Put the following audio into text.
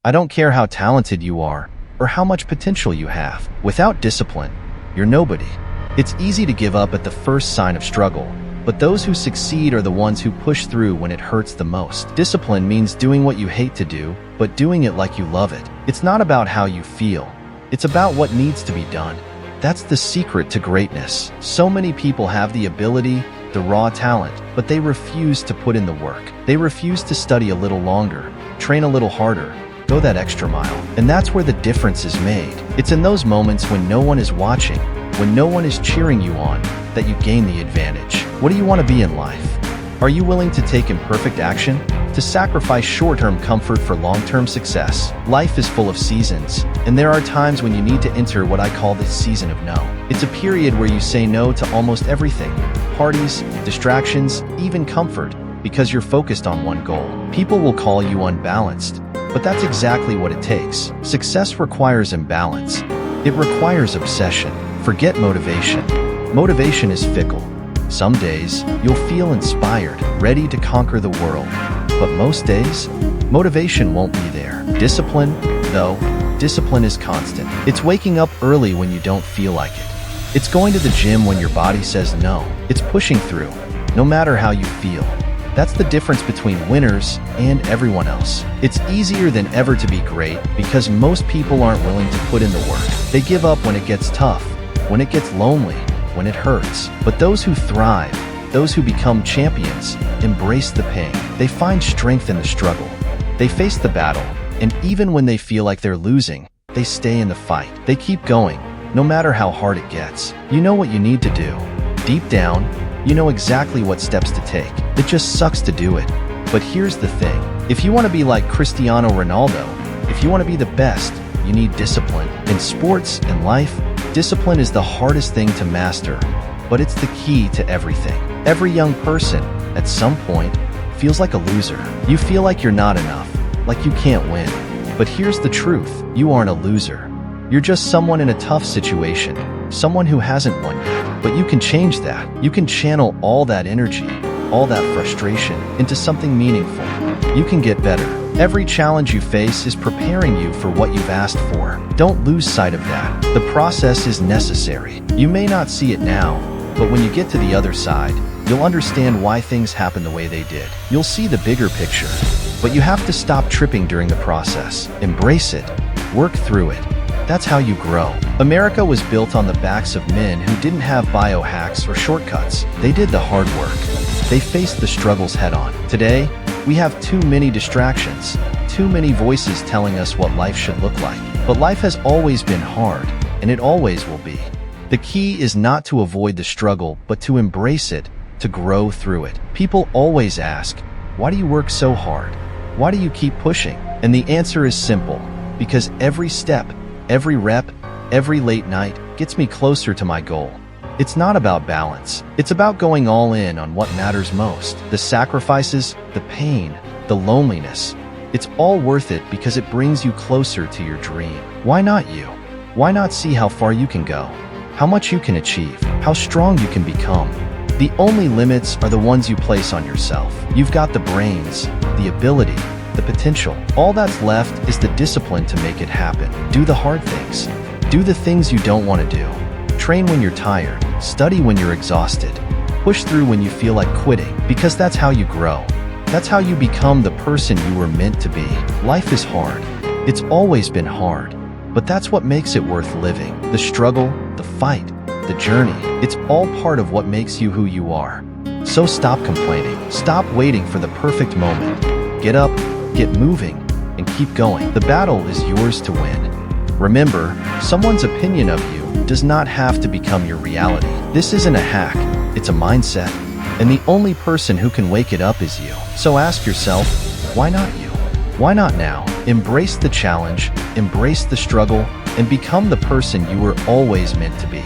I don't care how talented you are or how much potential you have. Without discipline, you're nobody. It's easy to give up at the first sign of struggle, but those who succeed are the ones who push through when it hurts the most. Discipline means doing what you hate to do, but doing it like you love it. It's not about how you feel. It's about what needs to be done. That's the secret to greatness. So many people have the ability, the raw talent, but they refuse to put in the work. They refuse to study a little longer, train a little harder, go that extra mile. And that's where the difference is made. It's in those moments when no one is watching, when no one is cheering you on, that you gain the advantage. What do you want to be in life? Are you willing to take imperfect action? To sacrifice short-term comfort for long-term success? Life is full of seasons, and there are times when you need to enter what I call the season of no. It's a period where you say no to almost everything. Parties, distractions, even comfort, because you're focused on one goal. People will call you unbalanced, but that's exactly what it takes. Success requires imbalance. It requires obsession. Forget motivation. Motivation is fickle. Some days, you'll feel inspired, ready to conquer the world. But most days, motivation won't be there. Discipline, though, discipline is constant. It's waking up early when you don't feel like it. It's going to the gym when your body says no. It's pushing through, no matter how you feel. That's the difference between winners and everyone else. It's easier than ever to be great because most people aren't willing to put in the work. They give up when it gets tough, when it gets lonely, when it hurts. But those who thrive, those who become champions, embrace the pain. They find strength in the struggle. They face the battle, and even when they feel like they're losing, they stay in the fight. They keep going, no matter how hard it gets. You know what you need to do. Deep down, you know exactly what steps to take. It just sucks to do it. But here's the thing. If you want to be like Cristiano Ronaldo, if you want to be the best, you need discipline. In sports and life, discipline is the hardest thing to master, but it's the key to everything. Every young person, at some point, feels like a loser. You feel like you're not enough, like you can't win. But here's the truth. You aren't a loser. You're just someone in a tough situation, someone who hasn't won yet. But you can change that. You can channel all that energy, all that frustration, into something meaningful. You can get better. Every challenge you face is preparing you for what you've asked for. Don't lose sight of that. The process is necessary. You may not see it now, but when you get to the other side, you'll understand why things happen the way they did. You'll see the bigger picture. But you have to stop tripping during the process. Embrace it. Work through it. That's how you grow. America was built on the backs of men who didn't have biohacks or shortcuts. They did the hard work. They faced the struggles head-on. Today, we have too many distractions, too many voices telling us what life should look like. But life has always been hard, and it always will be. The key is not to avoid the struggle, but to embrace it, to grow through it. People always ask, why do you work so hard? Why do you keep pushing? And the answer is simple, because every step, every rep, every late night gets me closer to my goal. It's not about balance. It's about going all in on what matters most. The sacrifices, the pain, the loneliness. It's all worth it because it brings you closer to your dream. Why not you? Why not see how far you can go? How much you can achieve? How strong you can become? The only limits are the ones you place on yourself. You've got the brains, the ability, the potential. All that's left is the discipline to make it happen. Do the hard things. Do the things you don't want to do. Train when you're tired. Study when you're exhausted. Push through when you feel like quitting, because that's how you grow. That's how you become the person you were meant to be. Life is hard. It's always been hard, but that's what makes it worth living. The struggle, the fight, the journey, it's all part of what makes you who you are. So stop complaining. Stop waiting for the perfect moment. Get up, get moving, and keep going. The battle is yours to win. Remember, someone's opinion of you does not have to become your reality. This isn't a hack, it's a mindset. And the only person who can wake it up is you. So ask yourself, why not you? Why not now? Embrace the challenge, embrace the struggle, and become the person you were always meant to be.